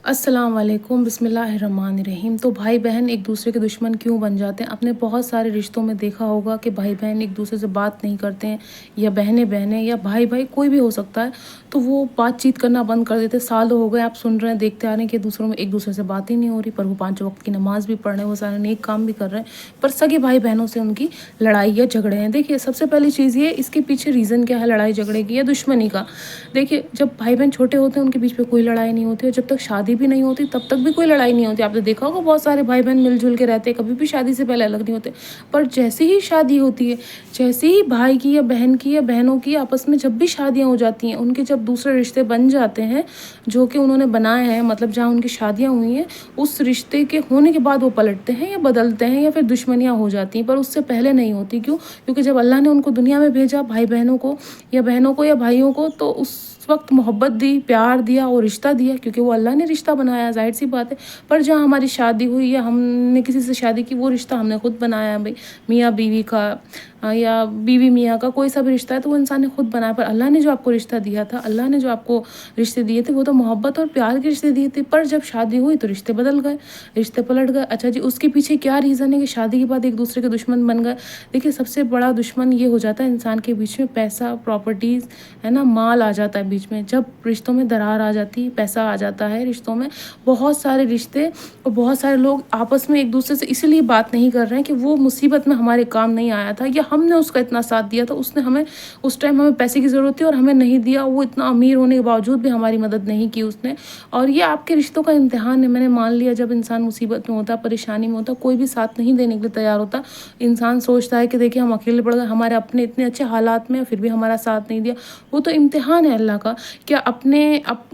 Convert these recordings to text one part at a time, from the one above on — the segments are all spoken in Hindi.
अस्सलाम वालेकुम बिस्मिल्लाहिर्रहमानिर्रहीम। तो भाई बहन एक दूसरे के दुश्मन क्यों बन जाते हैं? आपने बहुत सारे रिश्तों में देखा होगा कि भाई बहन एक दूसरे से बात नहीं करते हैं, या बहनें बहनें या भाई भाई कोई भी हो सकता है। तो वो बातचीत करना बंद कर देते। सालों हो गए आप सुन रहे हैं, देखते आ रहे हैं कि दूसरों में एक दूसरे से बात ही नहीं हो रही, पर वो 5 वक्त की नमाज भी पढ़ रहे हैं, वो सारे नेक काम भी कर रहे हैं, पर सगे भाई बहनों से उनकी लड़ाई या झगड़े हैं। देखिए, सबसे पहली चीज़ ये, इसके पीछे रीज़न क्या है लड़ाई झगड़े की या दुश्मनी का? देखिए, जब भाई बहन छोटे होते हैं उनके बीच में कोई लड़ाई नहीं होती, और जब तक शादी भी नहीं होती तब तक भी कोई लड़ाई नहीं होती। आपने देखा होगा बहुत सारे भाई बहन मिलजुल के रहते हैं, कभी भी शादी से पहले अलग नहीं होते। पर जैसे ही शादी होती है, जैसे ही भाई की या बहन की या बहनों की आपस में जब भी शादियां हो जाती हैं, उनके जब दूसरे रिश्ते बन जाते हैं जो कि उन्होंने बनाए हैं, मतलब जहाँ उनकी शादियां हुई हैं, उस रिश्ते के होने के बाद वो पलटते हैं या बदलते हैं, या फिर दुश्मनियां हो जाती हैं, पर उससे पहले नहीं होती। क्यों? क्योंकि जब अल्लाह ने उनको दुनिया में भेजा, भाई बहनों को या भाइयों को, तो उस वक्त मोहब्बत दी, प्यार दिया और रिश्ता दिया, क्योंकि वो अल्लाह ने रिश्ता बनाया, ज़ाहिर सी बात है। पर जहाँ हमारी शादी हुई या हमने किसी से शादी की, वो रिश्ता हमने खुद बनाया है भाई, मियाँ बीवी का या बीवी मियाँ का कोई सा भी रिश्ता है तो वो इंसान ने खुद बनाया। पर अल्लाह ने जो आपको रिश्ता दिया था, अल्लाह ने जो आपको रिश्ते दिए थे, वो तो मोहब्बत और प्यार के रिश्ते दिए थे। पर जब शादी हुई तो रिश्ते बदल गए, रिश्ते पलट गए। अच्छा जी, उसके पीछे क्या रीज़न है कि शादी के बाद एक दूसरे के दुश्मन बन गए? देखिए, सबसे बड़ा दुश्मन ये हो जाता है इंसान के बीच में, पैसा, प्रॉपर्टीज़, है ना, माल आ जाता है बीच में। जब रिश्तों में दरार आ जाती है, पैसा आ जाता है रिश्तों में, बहुत सारे रिश्ते और बहुत सारे लोग आपस में एक दूसरे से इसीलिए बात नहीं कर रहे हैं कि वो मुसीबत में हमारे काम नहीं आया था, या हमने उसका इतना साथ दिया था, उसने हमें उस टाइम, हमें पैसे की ज़रूरत थी और हमें नहीं दिया, वो इतना अमीर होने के बावजूद भी हमारी मदद नहीं की उसने। और ये आपके रिश्तों का इम्तिहान है। मैंने मान लिया, जब इंसान मुसीबत में होता, परेशानी में होता, कोई भी साथ नहीं देने के लिए तैयार होता। इंसान सोचता है कि देखिए, हम अकेले पड़ गए, हमारे अपने इतने अच्छे हालात में फिर भी हमारा साथ नहीं दिया। वो तो इम्तिहान है अल्लाह का। क्या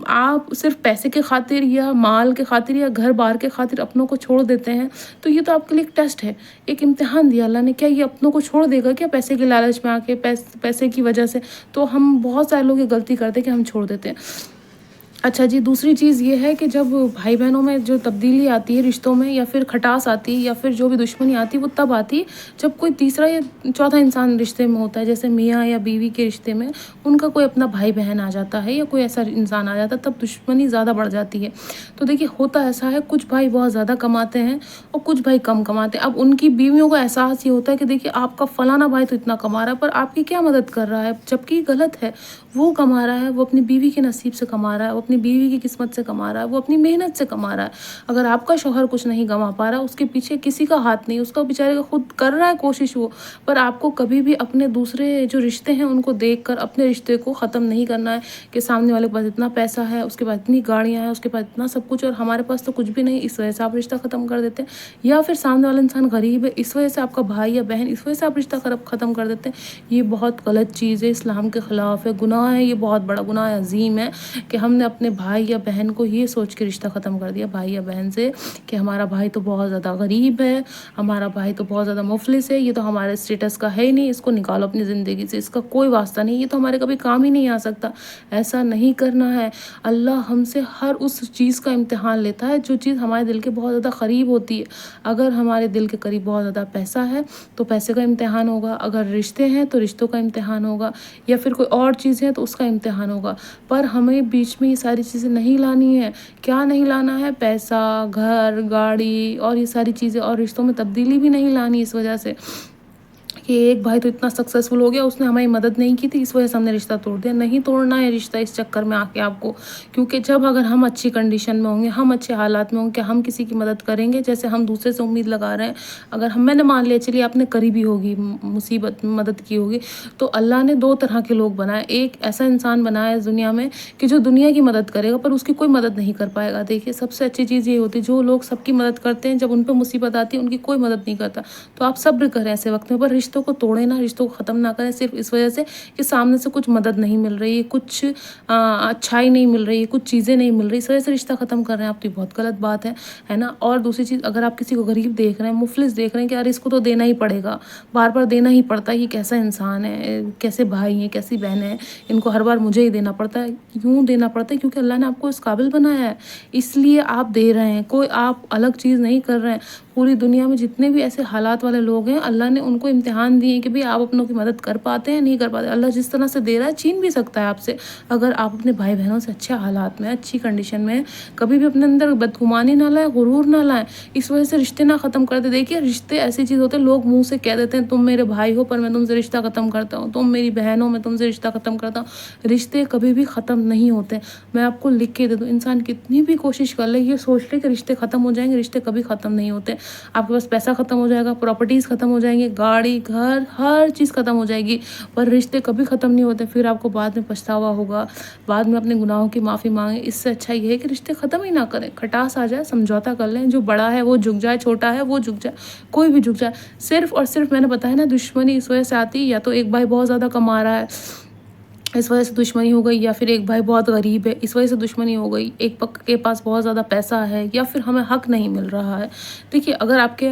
आप सिर्फ पैसे के खातिर या माल के खातिर या घर बार के खातिर अपनों को छोड़ देते हैं? तो ये तो आपके लिए एक टेस्ट है, एक इम्तिहान दिया अल्लाह ने। क्या ये अपनों को छोड़ देगा क्या पैसे के लालच में आके, पैसे की वजह से? तो हम बहुत सारे लोग ये गलती करते हैं कि हम छोड़ देते हैं। अच्छा जी, दूसरी चीज़ ये है कि जब भाई बहनों में जो तब्दीली आती है रिश्तों में, या फिर खटास आती है, या फिर जो भी दुश्मनी आती है, वो तब आती है जब कोई तीसरा या चौथा इंसान रिश्ते में होता है। जैसे मियाँ या बीवी के रिश्ते में उनका कोई अपना भाई बहन आ जाता है या कोई ऐसा इंसान आ जाता है, तब दुश्मनी ज़्यादा बढ़ जाती है। तो देखिए, होता ऐसा है, कुछ भाई बहुत ज़्यादा कमाते हैं और कुछ भाई कम कमाते हैं। अब उनकी बीवियों को एहसास ये होता है कि देखिए, आपका फलाना भाई तो इतना कमा रहा है, पर आपकी क्या मदद कर रहा है, जबकि गलत है। वो कमा रहा है, वो अपनी बीवी के नसीब से कमा रहा है, वो अपनी बीवी की किस्मत से कमा रहा है, वो अपनी मेहनत से कमा रहा है। अगर आपका शौहर कुछ नहीं कमा पा रहा, उसके पीछे किसी का हाथ नहीं, उसका बेचारे का खुद कर रहा है कोशिश वो। पर आपको कभी भी अपने दूसरे जो रिश्ते हैं उनको देखकर अपने रिश्ते को ख़त्म नहीं करना है कि सामने वाले के पास इतना पैसा है, उसके पास इतनी गाड़ियाँ हैं, उसके पास इतना सब कुछ, और हमारे पास तो कुछ भी नहीं, इस वजह से आप रिश्ता ख़त्म कर देते हैं। या फिर सामने वाला इंसान गरीब है, इस वजह से आपका भाई या बहन, इस वजह से आप रिश्ता ख़त्म कर देते हैं। ये बहुत गलत चीज़ है, इस्लाम के ख़िलाफ़ है, गुनाह है, ये बहुत बड़ा गुनाह है, अज़ीम है कि हमने अपने भाई या बहन को ये सोच के रिश्ता ख़त्म कर दिया, भाई या बहन से, कि हमारा भाई तो बहुत ज़्यादा गरीब है, हमारा भाई तो बहुत ज़्यादा मुफलिस है, ये तो हमारे स्टेटस का है ही नहीं, इसको निकालो अपनी ज़िंदगी से, इसका कोई वास्ता नहीं, ये तो हमारे कभी काम ही नहीं आ सकता। ऐसा नहीं करना है। अल्लाह हमसे हर उस चीज़ का इम्तिहान लेता है जो चीज़ हमारे दिल के बहुत ज़्यादा करीब होती है। अगर हमारे दिल के करीब बहुत ज़्यादा पैसा है तो पैसे का इम्तिहान होगा, अगर रिश्ते हैं तो रिश्तों का इम्तिहान होगा, या फिर कोई और चीज़ है तो उसका इम्तिहान होगा। पर हमें बीच में ये सारी चीज़ें नहीं लानी है। क्या नहीं लाना है? पैसा, घर, गाड़ी और ये सारी चीज़ें, और रिश्तों में तब्दीली भी नहीं लानी इस वजह से कि एक भाई तो इतना सक्सेसफुल हो गया, उसने हमारी मदद नहीं की थी, इस वजह से हमने रिश्ता तोड़ दिया। नहीं तोड़ना है रिश्ता इस चक्कर में आके आपको, क्योंकि जब अगर हम अच्छी कंडीशन में होंगे, हम अच्छे हालात में होंगे, हम किसी की मदद करेंगे, जैसे हम दूसरे से उम्मीद लगा रहे हैं। अगर मैंने मान लिया, चलिए आपने करीबी होगी, मुसीबत में मदद की होगी, तो अल्लाह ने 2 तरह के लोग बनाए। एक ऐसा इंसान बनाया इस दुनिया में कि जो दुनिया की मदद करेगा पर उसकी कोई मदद नहीं कर पाएगा। देखिए, सबसे अच्छी चीज़ ये होती है, जो लोग सबकी मदद करते हैं, जब उन पे मुसीबत आती है उनकी कोई मदद नहीं करता। तो आप सब्र करें ऐसे वक्त में, पर रिश्तों को तोड़ें ना, रिश्तों को ख़त्म ना करें सिर्फ इस वजह से कि सामने से कुछ मदद नहीं मिल रही है, कुछ अच्छाई नहीं मिल रही है, कुछ चीज़ें नहीं मिल रही, इस वजह से रिश्ता ख़त्म कर रहे हैं आप, तो ये बहुत गलत बात है ना। और दूसरी चीज़, अगर आप किसी को गरीब देख रहे हैं, मुफलिस देख रहे हैं कि यार इसको तो देना ही पड़ेगा, बार बार देना ही पड़ता है, ये कैसा इंसान है, कैसे भाई हैं, कैसी बहनें हैं, इनको हर बार मुझे ही देना पड़ता है। क्यों देना पड़ता है? क्योंकि अल्लाह ने आपको इस काबिल बनाया है, इसलिए आप दे रहे हैं, कोई आप अलग चीज़ नहीं कर रहे हैं। पूरी दुनिया में जितने भी ऐसे हालात वाले लोग हैं, अल्लाह ने उनको इम्तिहान दिए हैं कि भाई आप अपनों की मदद कर पाते हैं, नहीं कर पाते। अल्लाह जिस तरह से दे रहा है छीन भी सकता है आपसे। अगर आप अपने भाई बहनों से अच्छे हालात में, अच्छी कंडीशन में, कभी भी अपने अंदर बदगुमानी ना लाएं, गुरूर ना लाएं, इस वजह से रिश्ते ना ख़त्म कर दे। देखिए रिश्ते ऐसी चीज़ होते हैं, लोग मुँह से कह देते हैं तुम मेरे भाई हो पर मैं तुमसे रिश्ता ख़त्म करता हूँ, तुम मेरी बहन हो मैं तुमसे रिश्ता ख़त्म करता हूँ। रिश्ते कभी भी ख़त्म नहीं होते। मैं आपको लिख के दे दूँ, इंसान कितनी भी कोशिश कर ले, ये सोच ले कि रिश्ते ख़त्म हो जाएंगे, रिश्ते कभी ख़त्म नहीं होते। आपके पास पैसा ख़त्म हो जाएगा, प्रॉपर्टीज़ ख़त्म हो जाएंगे, गाड़ी घर हर चीज़ ख़त्म हो जाएगी, पर रिश्ते कभी ख़त्म नहीं होते। फिर आपको बाद में पछतावा होगा, बाद में अपने गुनाहों की माफ़ी मांगे। इससे अच्छा ये है कि रिश्ते ख़त्म ही ना करें, खटास आ जाए समझौता कर लें, जो बड़ा है वो झुक जाए, छोटा है वो झुक जाए, कोई भी झुक जाए। सिर्फ और सिर्फ मैंने बताया ना, दुश्मनी इस वजह से आती है, या तो एक भाई बहुत ज़्यादा कमा रहा है इस वजह से दुश्मनी हो गई, या फिर एक भाई बहुत गरीब है इस वजह से दुश्मनी हो गई, एक पक्ष के पास बहुत ज़्यादा पैसा है, या फिर हमें हक नहीं मिल रहा है। देखिए अगर आपके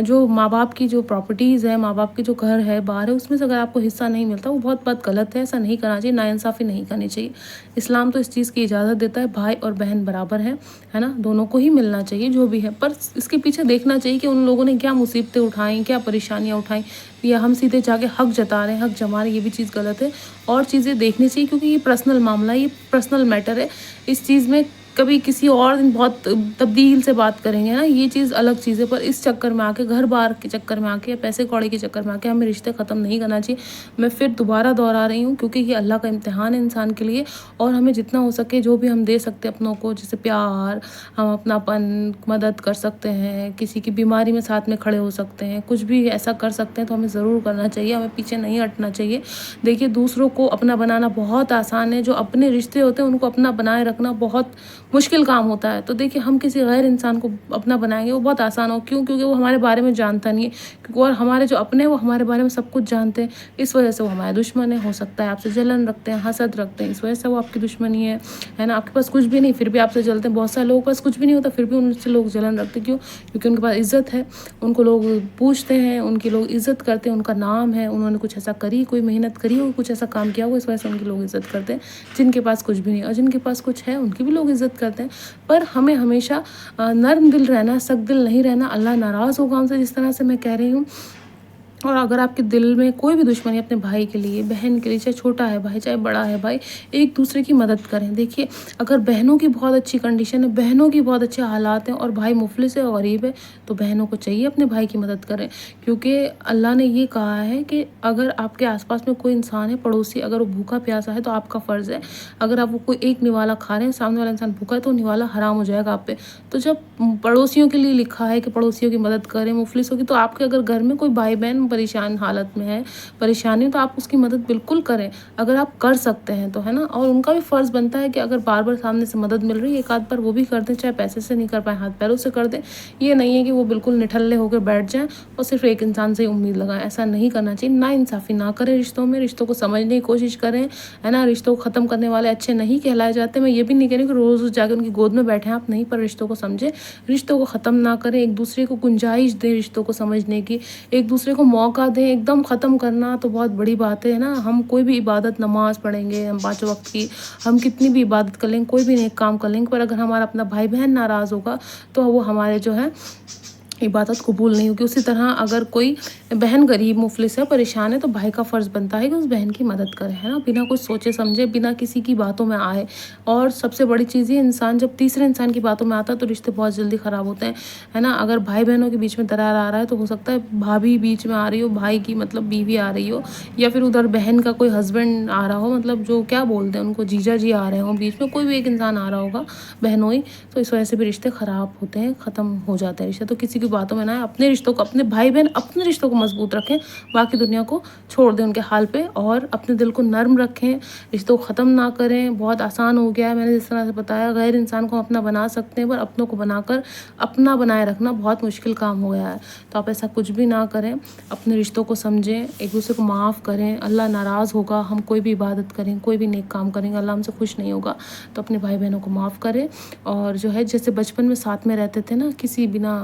जो माँ बाप की जो प्रॉपर्टीज़ है, माँ बाप के जो घर है बाहर है, उसमें से अगर आपको हिस्सा नहीं मिलता, वो बहुत बात गलत है, ऐसा नहीं करना चाहिए, नाइंसाफ़ी नहीं करनी चाहिए। इस्लाम तो इस चीज़ की इजाज़त देता है, भाई और बहन बराबर है ना, दोनों को ही मिलना चाहिए जो भी है। पर इसके पीछे देखना चाहिए कि उन लोगों ने क्या मुसीबतें उठाई, क्या परेशानियाँ उठाई, या हम सीधे जाके हक जता रहे हैं, हक जमा रहे हैं, ये भी चीज़ गलत है। और चीज़ें देखनी चाहिए, क्योंकि ये पर्सनल मामला है, ये पर्सनल मैटर है। इस चीज़ में कभी किसी और दिन बहुत तब्दील से बात करेंगे ना, ये चीज़ अलग चीज़ है। पर इस चक्कर में आके, घर बार के चक्कर में आके, या पैसे कौड़े के चक्कर में आके हमें रिश्ते ख़त्म नहीं करना चाहिए। मैं फिर दोबारा दोहरा रही हूँ, क्योंकि ये अल्लाह का इम्तिहान है इंसान के लिए, और हमें जितना हो सके जो भी हम दे सकते हैं अपनों को, जैसे प्यार, हम अपनापन, मदद कर सकते हैं, किसी की बीमारी में साथ में खड़े हो सकते हैं, कुछ भी ऐसा कर सकते हैं तो हमें ज़रूर करना चाहिए, हमें पीछे नहीं हटना चाहिए। देखिए दूसरों को अपना बनाना बहुत आसान है, जो अपने रिश्ते होते हैं उनको अपना बनाए रखना बहुत मुश्किल काम होता है। तो देखिए हम किसी गैर इंसान को अपना बनाएंगे वो बहुत आसान हो, क्यों? क्योंकि वो हमारे बारे में जानता नहीं है, और हमारे जो अपने हैं वो हमारे बारे में सब कुछ जानते हैं, इस वजह से वो हमारे दुश्मन है। हो सकता है आपसे जलन रखते हैं, हसद रखते हैं, इस वजह से वो आपकी दुश्मनी है ना। आपके पास कुछ भी नहीं फिर भी आपसे जलते हैं। बहुत सारे लोगों के पास कुछ भी नहीं होता फिर भी उनसे लोग जलन रखते हैं, क्यों? क्योंकि उनके पास इज्जत है, उनको लोग पूछते हैं, उनकी लोग इज्जत करते हैं, उनका नाम है, उन्होंने कुछ ऐसा करी, कोई मेहनत करी हो, कुछ ऐसा काम किया हो, इस वजह से उनकी लोग इज्जत करते हैं। जिनके पास कुछ भी नहीं, और जिनके पास कुछ है उनकी भी लोग इज्जत करते हैं। पर हमें हमेशा नर्म दिल रहना, सख्त दिल नहीं रहना। अल्लाह नाराज़ होगा हमसे, जिस तरह से मैं कह रही हूँ। और अगर आपके दिल में कोई भी दुश्मनी अपने भाई के लिए, बहन के लिए, चाहे छोटा है भाई चाहे बड़ा है भाई, एक दूसरे की मदद करें। देखिए अगर बहनों की बहुत अच्छी कंडीशन है, बहनों की बहुत अच्छे हालात हैं, और भाई मुफलिस है और गरीब है, तो बहनों को चाहिए अपने भाई की मदद करें। क्योंकि अल्लाह ने ये कहा है कि अगर आपके आसपास में कोई इंसान है, पड़ोसी, अगर वो भूखा प्यासा है तो आपका फ़र्ज़ है, अगर आप वो कोई एक निवाला खा रहे हैं, सामने वाला इंसान भूखा है, तो निवाला हराम हो जाएगा आप पे। तो जब पड़ोसियों के लिए लिखा है कि पड़ोसियों की मदद करें, मुफलिस होगी, तो आपके अगर घर में कोई भाई बहन परेशान हालत में है, परेशानी, तो आप उसकी मदद बिल्कुल करें, अगर आप कर सकते हैं तो, है ना। और उनका भी फ़र्ज़ बनता है कि अगर बार बार सामने से मदद मिल रही है, एक आध बार वो भी कर दें, चाहे पैसे से नहीं कर पाए हाथ पैरों से कर दें। ये नहीं है कि वो बिल्कुल निठल्ले होकर बैठ जाएँ और सिर्फ एक इंसान से ही उम्मीद लगाएं, ऐसा नहीं करना चाहिए। नाइंसाफ़ी ना करें रिश्तों में, रिश्तों को समझने की कोशिश करें, है ना। रिश्तों को ख़त्म करने वाले अच्छे नहीं कहलाए जाते। मैं ये भी नहीं कह रही कि रोज़ रोज़ जाकर उनकी गोद में बैठें आप, नहीं, पर रिश्तों को समझें, रिश्तों को ख़त्म ना करें, एक दूसरे को गुंजाइश दें रिश्तों को समझने की, एक दूसरे को मौका दें। एकदम ख़त्म करना तो बहुत बड़ी बात है ना। हम कोई भी इबादत, नमाज़ पढ़ेंगे, हम 5 वक़्त की, हम कितनी भी इबादत कर लेंगे, कोई भी नेक काम कर लेंगे, पर अगर हमारा अपना भाई बहन नाराज़ होगा तो वो हमारे जो है इबादत कबूल नहीं होगी। उसी तरह अगर कोई बहन गरीब मुफलिस है, परेशान है, तो भाई का फ़र्ज़ बनता है कि उस बहन की मदद करे, है ना, बिना कुछ सोचे समझे, बिना किसी की बातों में आए। और सबसे बड़ी चीज़ ये, इंसान जब तीसरे इंसान की बातों में आता है तो रिश्ते बहुत जल्दी ख़राब होते हैं, है ना। अगर भाई बहनों के बीच में दरार आ रहा है तो हो सकता है भाभी बीच में आ रही हो, भाई की मतलब बीवी आ रही हो, या फिर उधर बहन का कोई हस्बैंड आ रहा हो, मतलब जो क्या बोलते हैं उनको, जीजा जी आ रहे हो, बीच में कोई भी एक इंसान आ रहा होगा बहनोई, तो इस वजह से भी रिश्ते ख़राब होते हैं, ख़त्म हो जाते हैं रिश्ते। तो किसी की बातों में ना आए, अपने रिश्तों को, अपने भाई बहन अपने रिश्तों को मजबूत रखें, बाकी दुनिया को छोड़ दें उनके हाल पे, और अपने दिल को नर्म रखें, रिश्तों को ख़त्म ना करें। बहुत आसान हो गया है, मैंने जिस तरह से बताया, गैर इंसान को अपना बना सकते हैं, पर अपनों को बनाकर अपना बनाए रखना बहुत मुश्किल काम हो गया है। तो आप ऐसा कुछ भी ना करें, अपने रिश्तों को समझें, एक दूसरे को माफ़ करें। अल्लाह नाराज़ होगा, हम कोई भी इबादत करें, कोई भी नेक काम करेंगे, अल्लाह हमसे खुश नहीं होगा। तो अपने भाई बहनों को माफ़ करें, और जो है जैसे बचपन में साथ में रहते थे ना, किसी बिना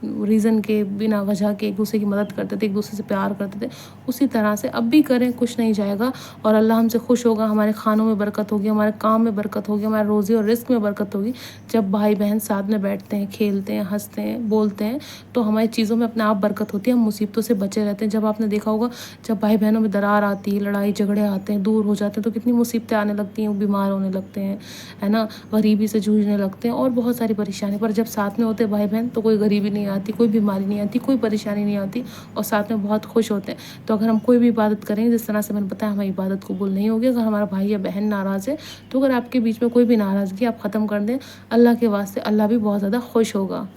रीज़न के, बिना वजह के एक दूसरे की मदद करते थे, एक दूसरे से प्यार करते थे, उसी तरह से अब भी करें, कुछ नहीं जाएगा और अल्लाह हमसे खुश होगा। हमारे खानों में बरकत होगी, हमारे काम में बरकत होगी, हमारे रोज़ी और रिज़्क में बरकत होगी। जब भाई बहन साथ में बैठते हैं, खेलते हैं, हँसते हैं, बोलते हैं, तो हमारी चीज़ों में अपने आप बरकत होती है, हम मुसीबतों से बचे रहते हैं। जब आपने देखा होगा, जब भाई बहनों में दरार आती है, लड़ाई झगड़े आते हैं, दूर हो जाते हैं, तो कितनी मुसीबतें आने लगती हैं, वो बीमार होने लगते हैं, है ना, गरीबी से जूझने लगते हैं और बहुत सारी परेशानी। पर जब साथ में होते हैं भाई बहन, तो कोई गरीबी नहीं आती, कोई बीमारी नहीं आती, कोई परेशानी नहीं आती और साथ में बहुत खुश होते हैं। तो अगर हम कोई भी इबादत करें, जिस तरह से मैंने बताया, हमारी इबादत कबूल नहीं होगी। अगर हमारा भाई या बहन नाराज़ है, तो अगर आपके बीच में कोई भी नाराज़गी आप ख़त्म कर दें, अल्लाह के वास्ते, अल्लाह भी बहुत ज़्यादा खुश होगा।